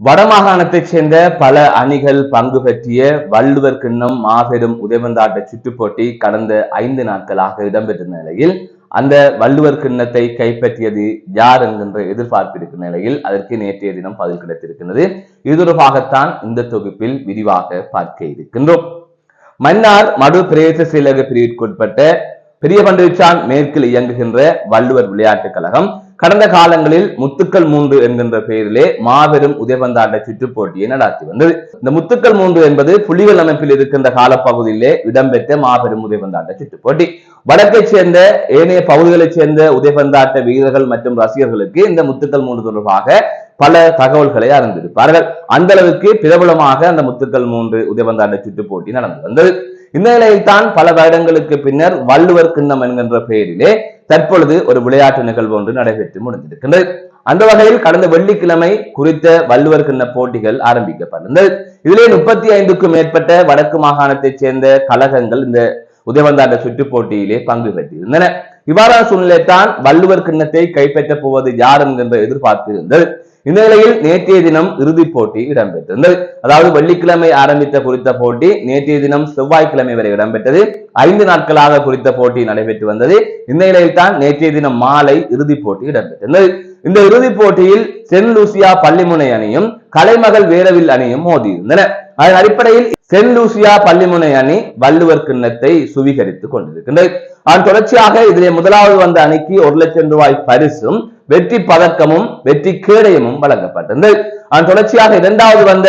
வடமாகாணத்தைச் சேர்ந்த பல அணிகள் பங்கு பற்றிய வள்ளுவர் கிண்ணம் மாபெரும் உதைபந்தாட்ட சுற்றுப் போட்டி கடந்த 5 நாட்களாக இடம்பெற்ற நிலையில் அந்த வள்ளுவர் கிண்ணத்தை கைப்பற்றியது யார் என்கின்ற எதிர்பார்ப்பு இருக்கிற நிலையில் அதற்கு நேற்றைய தினம் பதில் கிடைத்திருக்கின்றது. இது தொடர்பாகத்தான் இந்த தொகுப்பில் விரிவாக பார்க்க இருக்கின்றோம். மன்னார் மடு பிரதேச செயலக பிரிவிற்குட்பட்ட பெரிய பண்டிச்சான் மேற்கில் இயங்குகின்ற வள்ளுவர் விளையாட்டுக் கழகம் கடந்த காலங்களில் முத்துக்கள் 3 என்கின்ற பெயரிலே மாபெரும் உதைபந்தாட்ட சுற்றுப் போட்டியை நடாத்தி வந்தது. இந்த முத்துக்கள் 3 என்பது புலிகள் அமைப்பில் இருக்கின்ற காலப்பகுதியிலே இடம்பெற்ற மாபெரும் உதைபந்தாட்ட சுற்றுப் போட்டி. வடக்கை சேர்ந்த ஏனைய பகுதிகளைச் சேர்ந்த உதைபந்தாட்ட வீரர்கள் மற்றும் ரசிகர்களுக்கு இந்த முத்துக்கள் 3 தொடர்பாக பல தகவல்களை அறிந்திருப்பார்கள். அந்த அளவுக்கு பிரபலமாக அந்த முத்துக்கள் 3 உதைபந்தாட்ட சுற்றுப் போட்டி நடந்து வந்தது. இந்த நிலையில் தான் பல வருடங்களுக்கு பின்னர் வள்ளுவர் கிண்ணம் என்கின்ற பெயரிலே தற்பொழுது ஒரு விளையாட்டு நிகழ்வு ஒன்று நடைபெற்று முடிந்திருக்கின்றது. அந்த வகையில் கடந்த வெள்ளிக்கிழமை குறித்த வள்ளுவர் கிண்ண போட்டிகள் ஆரம்பிக்கப்பட்டது. இதிலே 35க்கும் மேற்பட்ட வடக்கு மாகாணத்தைச் சேர்ந்த கழகங்கள் இந்த உதைபந்தாட்ட சுற்றுப் போட்டியிலே பங்கு பெற்றிருந்தன. இவ்வாறான சூழ்நிலைத்தான் வள்ளுவர் கிண்ணத்தை கைப்பற்றப் போவது யார் என்கின்ற எதிர்பார்ப்பு இருந்தது. இந்த நிலையில் நேற்றைய தினம் இறுதிப் போட்டி இடம்பெற்றிருந்தது. அதாவது வெள்ளிக்கிழமை ஆரம்பித்த குறித்த போட்டி நேற்றைய தினம் செவ்வாய்க்கிழமை வரை இடம்பெற்றது. 5 நாட்களாக குறித்த போட்டி நடைபெற்று வந்தது. இந்த நிலையில் தான் நேற்றைய தினம் மாலை இறுதிப் போட்டி இடம்பெற்றிருந்தது. இந்த இறுதிப் போட்டியில் சென்ட் லூசியா பள்ளிமுனை அணியும் கலைமகள் வேரவில் அணியும் மோதியிருந்தன. அதன் அடிப்படையில் சென்ட் லூசியா பள்ளிமுனை அணி வள்ளுவர் கிண்ணத்தை சுவீகரித்துக் கொண்டிருக்கின்றது. அதன் தொடர்ச்சியாக இதிலே முதலாவது வந்த அணிக்கு 1 லட்சம் ரூபாய் பரிசும் வெற்றி பதக்கமும் வெற்றி கேடயமும் வழங்கப்பட்டது. அதன் தொடர்ச்சியாக இரண்டாவது வந்த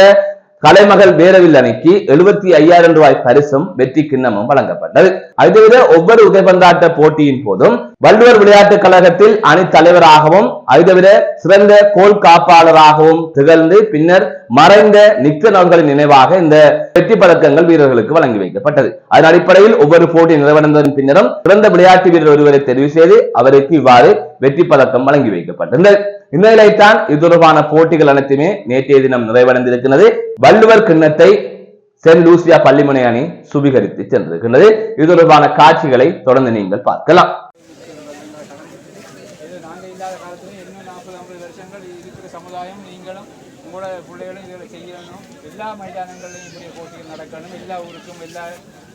கலைமகள் வேரவில் அணிக்கு 75,000 ரூபாய் பரிசும் வெற்றி கிண்ணமும் வழங்கப்பட்டது. அதை விட ஒவ்வொரு உதைபந்தாட்ட போட்டியின் போதும் வள்ளுவர் விளையாட்டுக் கழகத்தில் அணி தலைவராகவும் அதை தவிர சிறந்த கோல் காப்பாளராகவும் திகழ்ந்து பின்னர் மறைந்த நிக்கன் அவர்களின் நினைவாக இந்த வெற்றி பதக்கங்கள் வீரர்களுக்கு வழங்கி வைக்கப்பட்டது. அதன் அடிப்படையில் ஒவ்வொரு போட்டி நிறைவடைந்ததன் பின்னரும் சிறந்த விளையாட்டு வீரர் ஒருவரை தெரிவு செய்து அவருக்கு இவ்வாறு வெற்றி பதக்கம் வழங்கி வைக்கப்பட்டது. இந்த நிலைத்தான் இது தொடர்பான போட்டிகள் அனைத்துமே நேற்றைய தினம் நிறைவடைந்திருக்கிறது. வள்ளுவர் கிண்ணத்தை சென்ட் லூசியா பள்ளிமுனை அணி சுவீகரித்து சென்றிருக்கின்றது. இது தொடர்பான காட்சிகளை தொடர்ந்து நீங்கள் பார்க்கலாம். சமுதாயம் நீங்களும் உங்களோட பிள்ளைகளும் இதில் செய்யணும். எல்லா மைதானங்களையும் இப்படிய போட்டிகள் நடக்கணும். எல்லா ஊருக்கும் எல்லா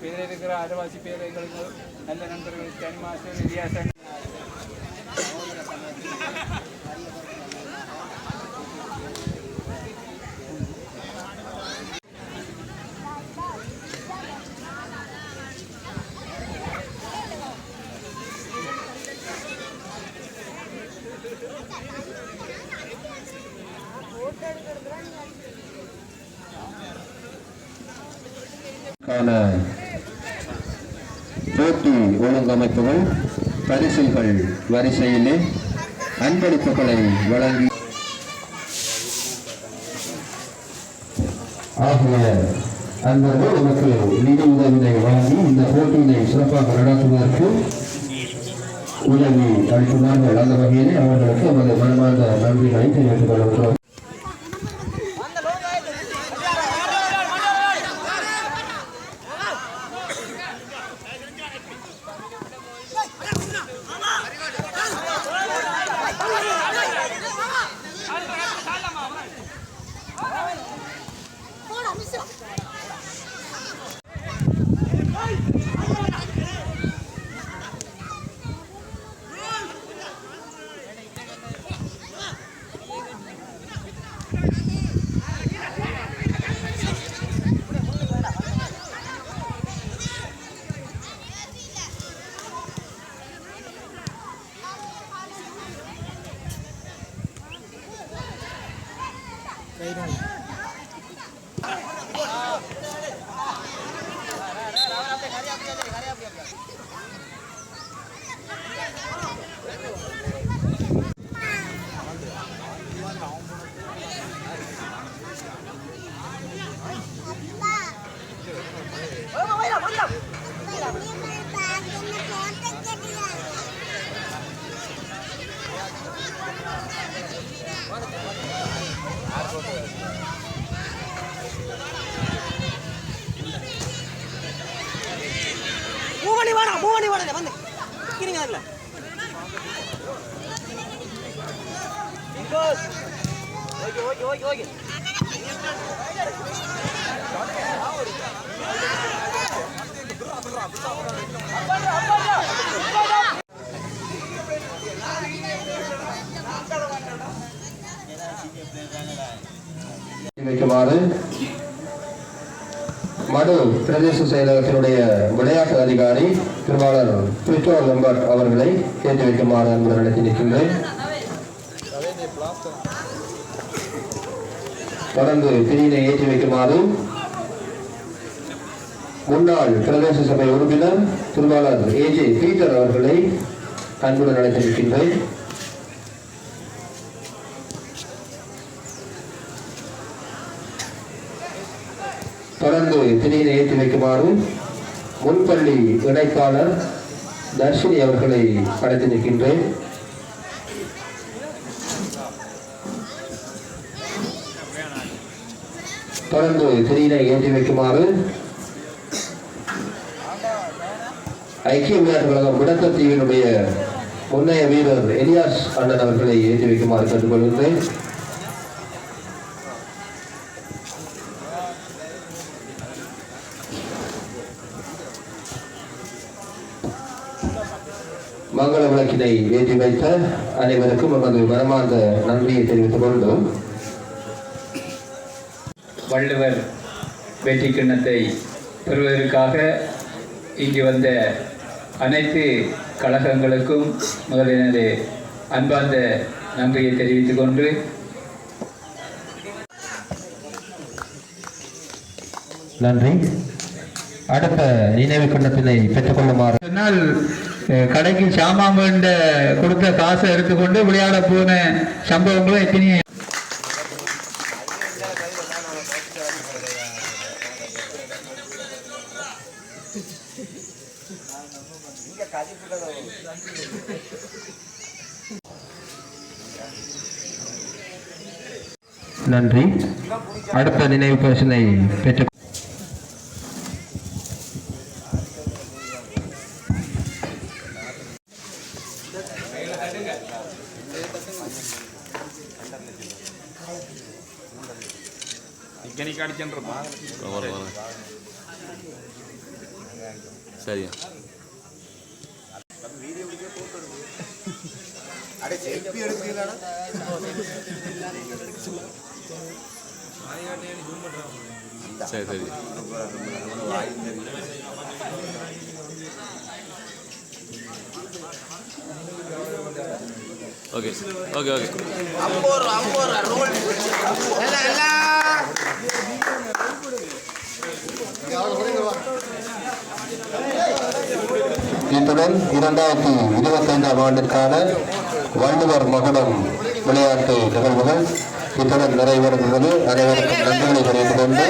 பேர் இருக்கிற அரைவாசி பேர்களுக்கு நல்ல நண்பர்கள் தனிமாசம் வித்தியாசம் போட்டி ஒழுங்கமைப்புகள் பரிசுகள் வரிசையிலே அன்பளிப்புகளை வழங்கி ஆகிய அன்பர்கள் நமக்கு நிதி உதவியை வழங்கி இந்த போட்டியினை சிறப்பாக நடத்துவதற்கு உதவி அளித்துள்ளார்கள். அந்த வகையிலே அவர்களுக்கு நமது மனமார்ந்த நன்றிகளை தெரிவித்துக் கொள்கிறோம். மூவணி வாடா வந்து கிரிங்க இல்ல ஓகே ஓகே ஓகே ஓகே வைக்குமாறு மடு பிரதேச செயலகத்தினுடைய விளையாட்டு அதிகாரி திருவாளர் பிரிட்டோ லம்பர்ட் அவர்களை ஏற்றி வைக்குமாறு என்பதை நடத்தி நிற்கின்றேன். தொடர்ந்து பிரிவினை ஏற்றி வைக்குமாறு முன்னாள் பிரதேச சபை உறுப்பினர் திருவாளர் ஏஜே பீட்டர் அவர்களை அன்புடன் நடத்தி நிற்கின்றேன். தொடர்ந்து திணியினை ஏற்றி வைக்குமாறு முன்பள்ளி இணைப்பாளர் தர்ஷினி அவர்களை அழைத்து நிற்கின்றேன். தொடர்ந்து திணியினை ஏற்றி வைக்குமாறு ஐக்கிய விளையாட்டு கழகம் விடத்தீவினுடைய முன்னைய வீரர் எலியாஸ் அண்ணன் அவர்களை ஏற்றி வைக்குமாறு கேட்டுக்கொள்கின்றேன். மங்கள விளக்கினை ஏற்றி வைத்த அனைவருக்கும் நமது மனமார்ந்த நன்றியை தெரிவித்துக் கொண்டோம். வள்ளுவர் வெற்றி கிண்ணத்தை பெறுவதற்காக இங்கு வந்த அனைத்து கழகங்களுக்கும் முதலினது அன்பார்ந்த நன்றியை தெரிவித்துக் கொண்டு நன்றி. அடுத்த நினைவு கிண்ணத்தினை பெற்றுக்கொள்ளுமாறு சொன்னால் கடைக்கு சாமான் வேண்ட கொடுத்த காசை எடுத்துக்கொண்டு விளையாட போன சம்பவங்களும் எத்தனையோ. நன்றி. அடுத்த நினைவு பரிசினை பெற்று சரியா சரி சரி ஓகே ஓகே ஓகே இத்துடன் 2025ஆம் ஆண்டிற்கான வள்ளுவர் மகுடம் விளையாட்டு நிகழ்வுகள் இத்துடன் நிறைவேறுகிறது. அனைவருக்கும் நன்றிகளை தெரிவித்துக் கொண்டு